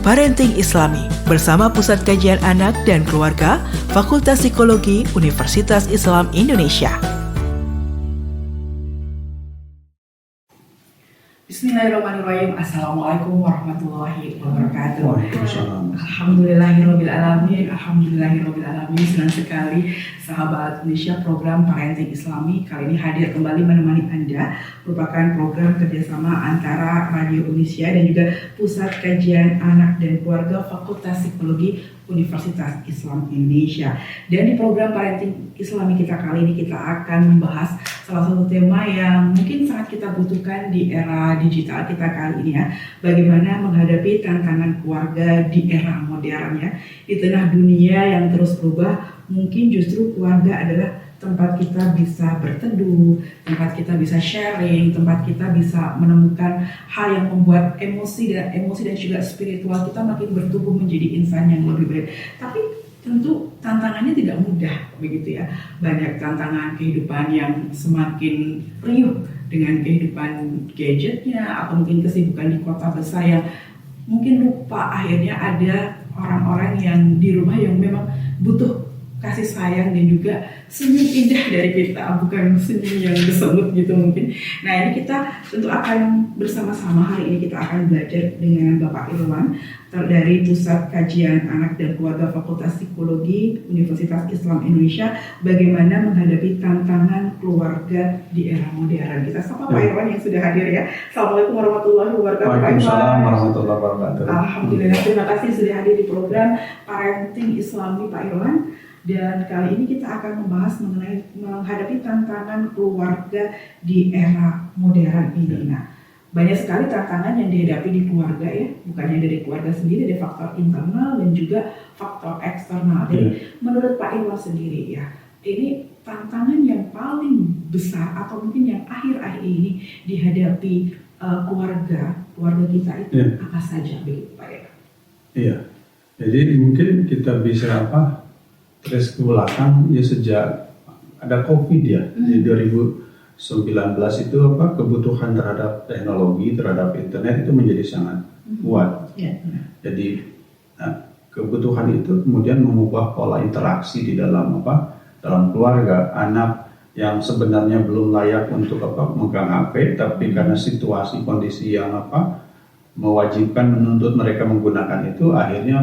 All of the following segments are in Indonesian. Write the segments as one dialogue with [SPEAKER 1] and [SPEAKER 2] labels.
[SPEAKER 1] Parenting Islami bersama Pusat Kajian Anak dan Keluarga Fakultas Psikologi Universitas Islam Indonesia.
[SPEAKER 2] Bismillahirrahmanirrahim. Assalamualaikum warahmatullahi wabarakatuh.
[SPEAKER 3] Waalaikumsalam.
[SPEAKER 2] Alhamdulillahirrahmanirrahim. Alhamdulillahirrahmanirrahim. Senang sekali sahabat Indonesia, program Parenting Islami kali ini hadir kembali menemani Anda. Merupakan program kerjasama antara Radio Indonesia dan juga Pusat Kajian Anak dan Keluarga Fakultas Psikologi Universitas Islam Indonesia. Dan di program Parenting Islami kita kali ini kita akan membahas salah satu tema yang mungkin sangat kita butuhkan di era digital kita kali ini ya. Bagaimana menghadapi tantangan keluarga di era modern ya. Di tengah dunia yang terus berubah, mungkin justru keluarga adalah tempat kita bisa berteduh, tempat kita bisa sharing, tempat kita bisa menemukan hal yang membuat emosi dan juga spiritual kita makin bertumbuh menjadi insan yang lebih baik. Tapi tentu tantangannya tidak mudah begitu ya. Banyak tantangan kehidupan yang semakin riuh dengan kehidupan gadgetnya atau mungkin kesibukan di kota besar yang mungkin lupa akhirnya ada orang-orang yang di rumah yang memang butuh kasih sayang dan juga senyum indah dari kita, bukan senyum yang bersemut gitu mungkin. Nah, ini kita tentu akan bersama-sama hari ini kita akan belajar dengan Bapak Irwan dari Pusat Kajian Anak dan Keluarga Fakultas Psikologi Universitas Islam Indonesia, bagaimana menghadapi tantangan keluarga di era modern. Kita sapa Pak Irwan yang sudah hadir ya. Assalamualaikum warahmatullahi wabarakatuh.
[SPEAKER 3] Waalaikumsalam warahmatullahi wabarakatuh.
[SPEAKER 2] Alhamdulillah, terima kasih sudah hadir di program Parenting Islami Pak Irwan. Dan kali ini kita akan membahas mengenai menghadapi tantangan keluarga di era modern ini. Nah, banyak sekali tantangan yang dihadapi di keluarga ya, bukannya dari keluarga sendiri, ada faktor internal dan juga faktor eksternal. Jadi menurut Pak Irwan sendiri ya, ini tantangan yang paling besar atau mungkin yang akhir-akhir ini dihadapi keluarga kita itu apa saja begitu Pak Irwan?
[SPEAKER 3] Iya, jadi mungkin kita bisa terus ke belakang ya sejak ada COVID ya di 2019 itu kebutuhan terhadap teknologi, terhadap internet itu menjadi sangat kuat. Jadi kebutuhan itu kemudian mengubah pola interaksi di dalam dalam keluarga. Anak yang sebenarnya belum layak untuk megang HP, tapi karena situasi kondisi yang mewajibkan menuntut mereka menggunakan itu, akhirnya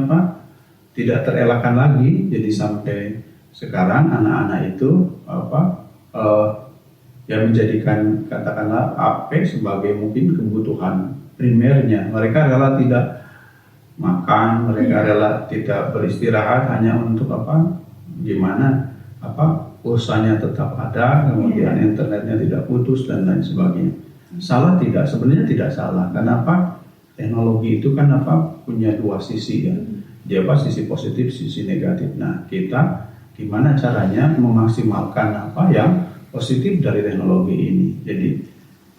[SPEAKER 3] tidak terelakkan lagi. Jadi sampai sekarang anak-anak itu yang menjadikan katakanlah HP sebagai mungkin kebutuhan primernya. Mereka rela tidak makan, mereka rela tidak beristirahat hanya untuk gimana pulsanya tetap ada, kemudian internetnya tidak putus dan lain sebagainya. Salah tidak? Sebenarnya tidak salah. Kenapa? Teknologi itu kan punya dua sisi ya. Dia sisi positif, sisi negatif. Nah, kita gimana caranya memaksimalkan yang positif dari teknologi ini. Jadi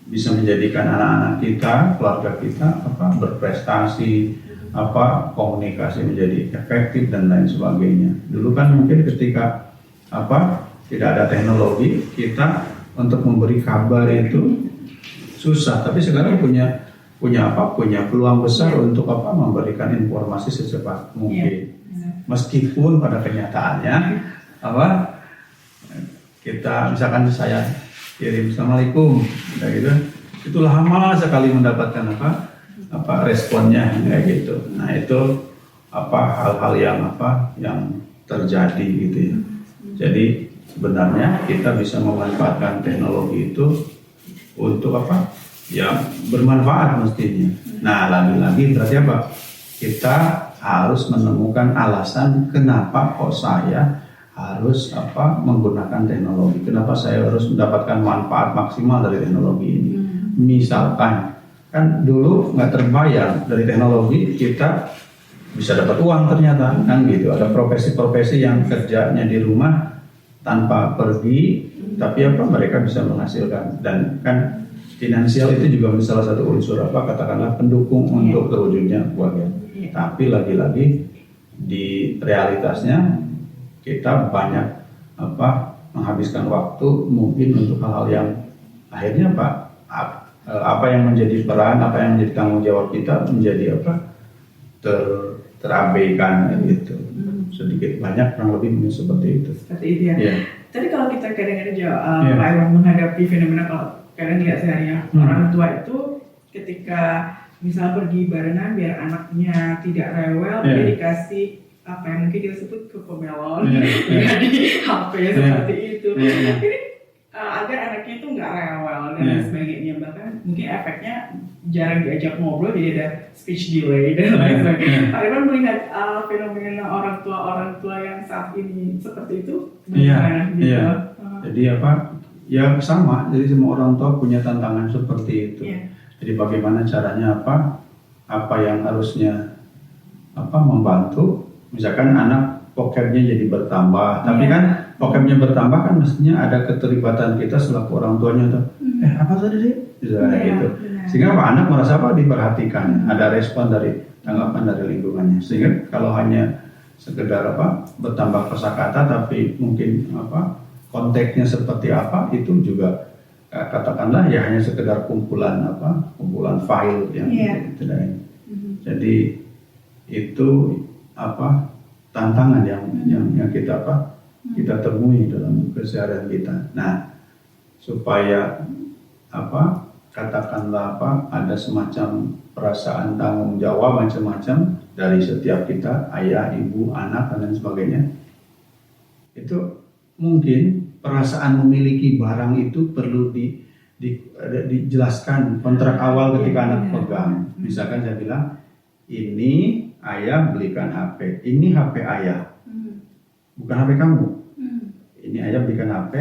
[SPEAKER 3] bisa menjadikan anak-anak kita, keluarga kita berprestasi, komunikasi menjadi efektif dan lain sebagainya. Dulu kan mungkin ketika tidak ada teknologi, kita untuk memberi kabar itu susah. Tapi sekarang punya peluang besar untuk memberikan informasi secepat mungkin. Meskipun pada kenyataannya kita misalkan saya kirim assalamualaikum gitu, itu lama sekali mendapatkan responnya kayak gitu. Nah, itu hal-hal yang terjadi gitu ya. Jadi sebenarnya kita bisa memanfaatkan teknologi itu untuk yang bermanfaat mestinya. Nah, lagi-lagi berarti kita harus menemukan alasan kenapa kok saya harus menggunakan teknologi. Kenapa saya harus mendapatkan manfaat maksimal dari teknologi ini. Misalkan kan dulu nggak terbayang dari teknologi kita bisa dapat uang ternyata kan gitu. Ada profesi-profesi yang kerjanya di rumah tanpa pergi, tapi mereka bisa menghasilkan. Dan kan finansial itu juga salah satu unsur katakanlah pendukung untuk terwujudnya keluarga. Tapi lagi-lagi di realitasnya kita banyak menghabiskan waktu mungkin untuk hal-hal yang akhirnya apa yang menjadi peran, apa yang menjadi tanggung jawab kita menjadi terabaikan gitu. Sedikit banyak kurang lebih seperti itu.
[SPEAKER 2] Seperti itu ya.
[SPEAKER 3] Yeah.
[SPEAKER 2] Tapi kalau kita kadang-kadang Pak Iwan menghadapi fenomena, kalau kadang lihat sehari orang tua itu ketika misal pergi barengan biar anaknya tidak rewel, dia dikasih apa yang mungkin kita sebut cocomelon, di HP seperti itu. Ini agar anaknya itu nggak rewel dan sebagainya, bahkan mungkin efeknya jarang diajak ngobrol, jadi ada speech delay dan lain sebagainya. Pak Iwan melihat fenomena orang tua yang saat ini seperti itu bagaimana?
[SPEAKER 3] Jadi ya sama, jadi semua orang tua punya tantangan seperti itu. Jadi bagaimana caranya apa yang harusnya membantu, misalkan anak vocabnya jadi bertambah, tapi kan vocabnya bertambah kan mestinya ada keterlibatan kita selaku orang tuanya tuh. Apa tadi sih? Misalnya gitu. Sehingga anak merasa diperhatikan, ada respon dari tanggapan dari lingkungannya. Sehingga kalau hanya sekedar bertambah kosakata tapi mungkin konteksnya seperti apa, itu juga katakanlah ya hanya sekedar kumpulan file yang tidak. Jadi itu tantangan yang kita temui dalam keseharian kita. Nah, supaya katakanlah ada semacam perasaan tanggung jawab macam-macam dari setiap kita, ayah, ibu, anak dan lain sebagainya. Itu mungkin perasaan memiliki barang itu perlu dijelaskan kontrak awal ketika anak pegang. Misalkan saya bilang, ini ayah belikan HP, ini HP ayah, bukan HP kamu. Ini ayah belikan HP.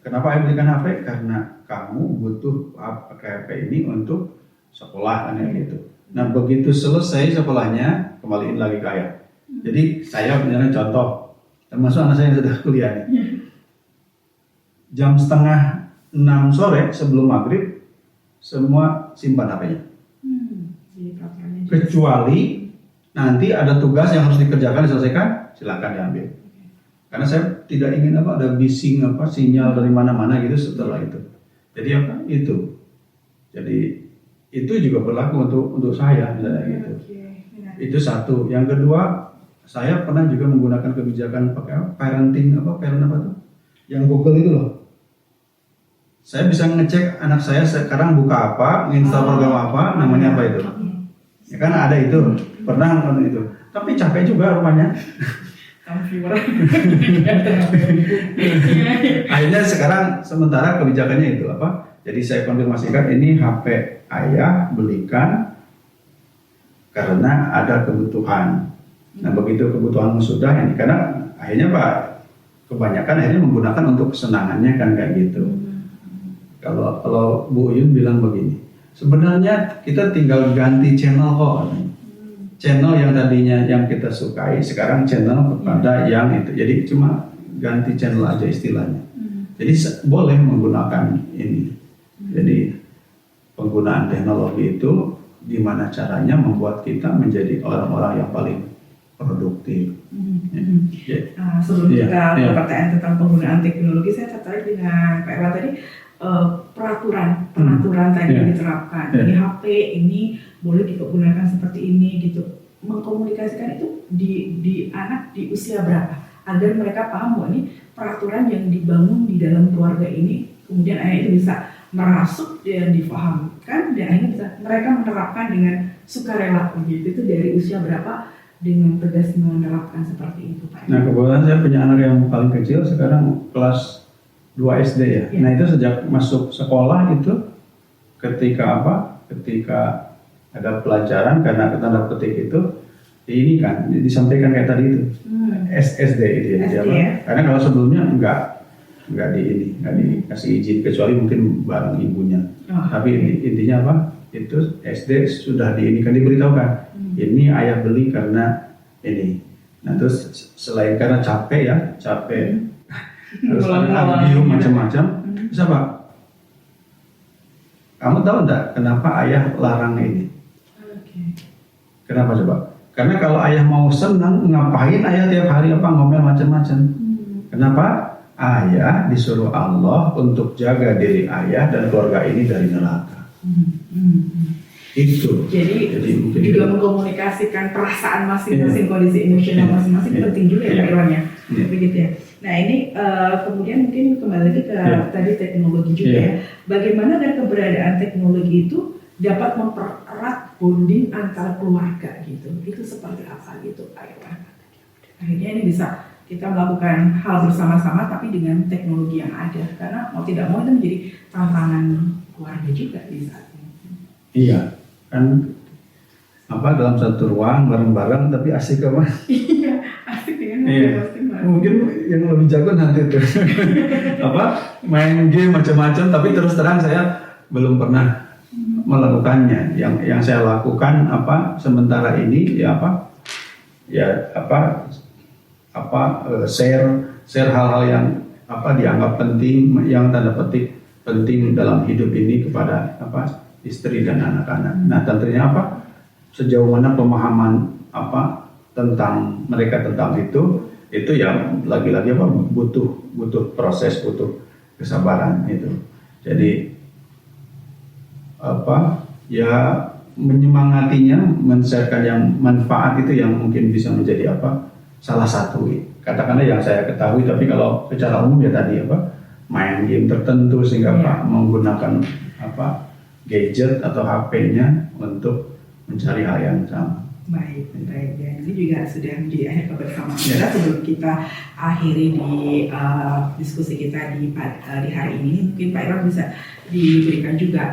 [SPEAKER 3] Kenapa ayah belikan HP? Karena kamu butuh pakai HP ini untuk sekolah kan gitu. Nah begitu selesai sekolahnya, kembaliin lagi ke ayah. Jadi saya punya contoh, termasuk anak saya yang sudah kuliah nih. Jam 5:30 sore sebelum maghrib, semua simpan HP-nya. Kecuali nanti ada tugas yang harus dikerjakan, diselesaikan, silakan diambil. Karena saya tidak ingin ada bising sinyal dari mana-mana gitu setelah itu. Jadi itu. Jadi itu juga berlaku untuk saya misalnya gitu. Itu satu. Yang kedua, saya pernah juga menggunakan kebijakan pakai parenting parent tuh? Yang Google itu loh. Saya bisa ngecek anak saya sekarang buka apa, nginstal program apa, namanya apa itu. Ya kan ada itu. Pernah nonton itu. Tapi capek juga rupanya. Akhirnya sekarang sementara kebijakannya itu jadi saya konfirmasikan ini HP ayah belikan karena ada kebutuhan. Nah begitu kebutuhanmu sudah ini, karena akhirnya kebanyakan akhirnya menggunakan untuk kesenangannya kan kayak gitu. Kalau Bu Uyun bilang begini, sebenarnya kita tinggal ganti channel kok. Channel yang tadinya yang kita sukai, sekarang channel kepada yang itu. Jadi cuma ganti channel aja istilahnya. Jadi boleh menggunakan ini. Jadi penggunaan teknologi itu gimana caranya membuat kita menjadi orang-orang yang paling produktif.
[SPEAKER 2] Sebelum kita pertanyaan tentang penggunaan teknologi, saya tertarik dengan Pak Iwan tadi. Peraturan tadi yang diterapkan. Ini HP ini boleh digunakan seperti ini gitu. Mengkomunikasikan itu di anak di usia berapa agar mereka paham bahwa ini peraturan yang dibangun di dalam keluarga ini, kemudian anak itu bisa merasuk dan difahamkan dan akhirnya bisa mereka menerapkan dengan sukarela begitu. Itu dari usia berapa dengan tegas menerapkan seperti itu, Pak?
[SPEAKER 3] Nah kebetulan saya punya anak yang paling kecil sekarang kelas 2 SD ya. Nah itu sejak masuk sekolah itu ketika ada pelajaran karena tanda petik itu ini kan disampaikan kayak tadi itu SD itu ya. Karena kalau sebelumnya enggak dikasih izin kecuali mungkin bareng ibunya. Tapi intinya itu SD sudah diberitahukan ini ayah beli karena ini. Nah terus selain karena capek terus ada video macam-macam. Bisa Pak? Kamu tahu enggak kenapa ayah larang ini? Kenapa coba? Karena kalau ayah mau senang, ngapain ayah tiap hari ngomel macam-macam? Kenapa? Ayah disuruh Allah untuk jaga diri ayah dan keluarga ini dari neraka. Itu.
[SPEAKER 2] Jadi
[SPEAKER 3] mungkin
[SPEAKER 2] juga
[SPEAKER 3] itu.
[SPEAKER 2] mengkomunikasikan perasaan masing-masing, kondisi emosional masing-masing penting juga ya Pak Irwan ya. Begitu ya. Nah ini kemudian mungkin kembali lagi ke tadi teknologi juga ya. Bagaimana dari keberadaan teknologi itu dapat mempererat bonding antara keluarga gitu. Itu seperti apa gitu Pak Irwan? Akhirnya ini bisa kita melakukan hal bersama-sama tapi dengan teknologi yang ada. Karena mau tidak mau itu menjadi tantangan keluarga juga di saat ini.
[SPEAKER 3] Iya, kan dalam satu ruang bareng-bareng tapi asik apa?
[SPEAKER 2] Iya, asik ya.
[SPEAKER 3] Iya. Mungkin yang lebih jago nanti tuh main game macam-macam, tapi terus terang saya belum pernah melakukannya. Yang saya lakukan sementara ini share hal-hal yang dianggap penting, yang tanda petik penting dalam hidup ini kepada istri dan anak-anak. Nah tentunya sejauh mana pemahaman tentang mereka tentang itu ya lagi-lagi butuh proses, butuh kesabaran itu. Jadi ya menyemangatinya, men-sharekan yang manfaat itu yang mungkin bisa menjadi salah satu katakanlah yang saya ketahui. Tapi kalau secara umum ya tadi main game tertentu sehingga menggunakan gadget atau HP-nya untuk mencari hal yang sama.
[SPEAKER 2] Baik. Dan ini juga sudah menjadi akhir kebersamaan kita. Sebelum kita akhiri di diskusi kita di hari ini, mungkin Pak Irwan bisa diberikan juga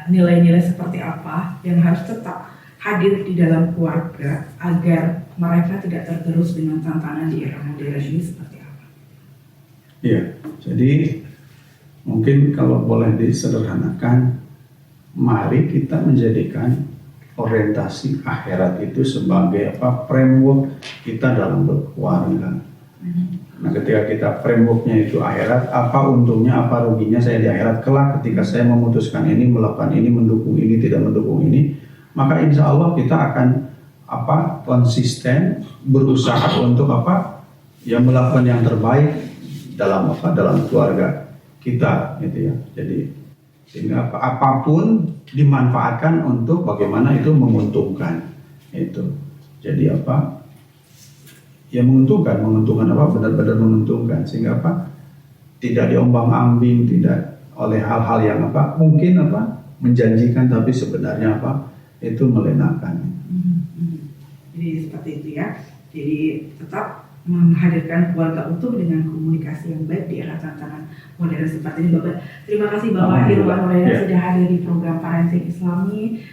[SPEAKER 2] nilai-nilai seperti apa yang harus tetap hadir di dalam keluarga agar mereka tidak tergerus dengan tantangan di era modern ini seperti apa?
[SPEAKER 3] Iya, jadi mungkin kalau boleh disederhanakan, mari kita menjadikan orientasi akhirat itu sebagai framework kita dalam berkeluarga. Nah, ketika kita frameworknya itu akhirat, apa untungnya, apa ruginya saya di akhirat kelak ketika saya memutuskan ini, melakukan ini, mendukung ini, tidak mendukung ini, maka insya Allah kita akan konsisten berusaha untuk melakukan yang terbaik dalam keluarga kita gitu ya. Jadi sehingga apapun dimanfaatkan untuk bagaimana itu menguntungkan itu. Jadi ya menguntungkan benar-benar menguntungkan sehingga tidak diombang-ambing, tidak oleh hal-hal yang mungkin menjanjikan tapi sebenarnya itu melenakan.
[SPEAKER 2] Jadi seperti itu ya. Jadi tetap menghadirkan keluarga utuh dengan komunikasi yang baik di era tantangan modern seperti ini. Bapak, terima kasih Bapak Irwan Maulana sudah hadir di program Parenting Islami.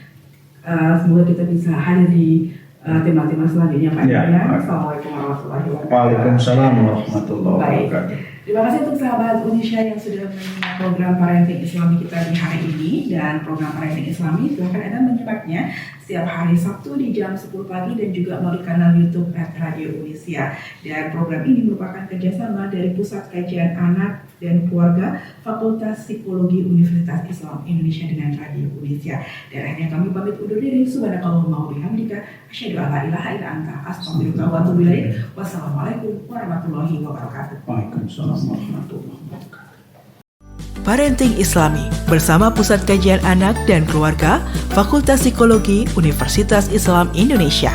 [SPEAKER 2] Semoga kita bisa hadir di tema-tema selanjutnya Pak Irwan. Assalamualaikum warahmatullahi wabarakatuh.
[SPEAKER 3] Waalaikumsalam warahmatullahi wabarakatuh.
[SPEAKER 2] Terima kasih untuk sahabat Unisha yang sudah menyimak program Parenting Islami kita di hari ini. Dan program Parenting Islami silahkan Anda menyimaknya setiap hari Sabtu di jam 10 pagi dan juga melalui kanal YouTube Radio Unisha. Dan program ini merupakan kerjasama dari Pusat Kajian Anak dan Keluarga Fakultas Psikologi Universitas Islam Indonesia dengan Radio Unisha. Dan akhirnya kami pamit undur diri. Subhanakallahumma wa bihamdika asyhadu an la ilaha illa anta astaghfiruka wa atubu ilaik. Wassalamualaikum warahmatullahi wabarakatuh.
[SPEAKER 3] Waalaikumsalam warahmatullahi wabarakatuh.
[SPEAKER 1] Parenting Islami bersama Pusat Kajian Anak dan Keluarga Fakultas Psikologi Universitas Islam Indonesia.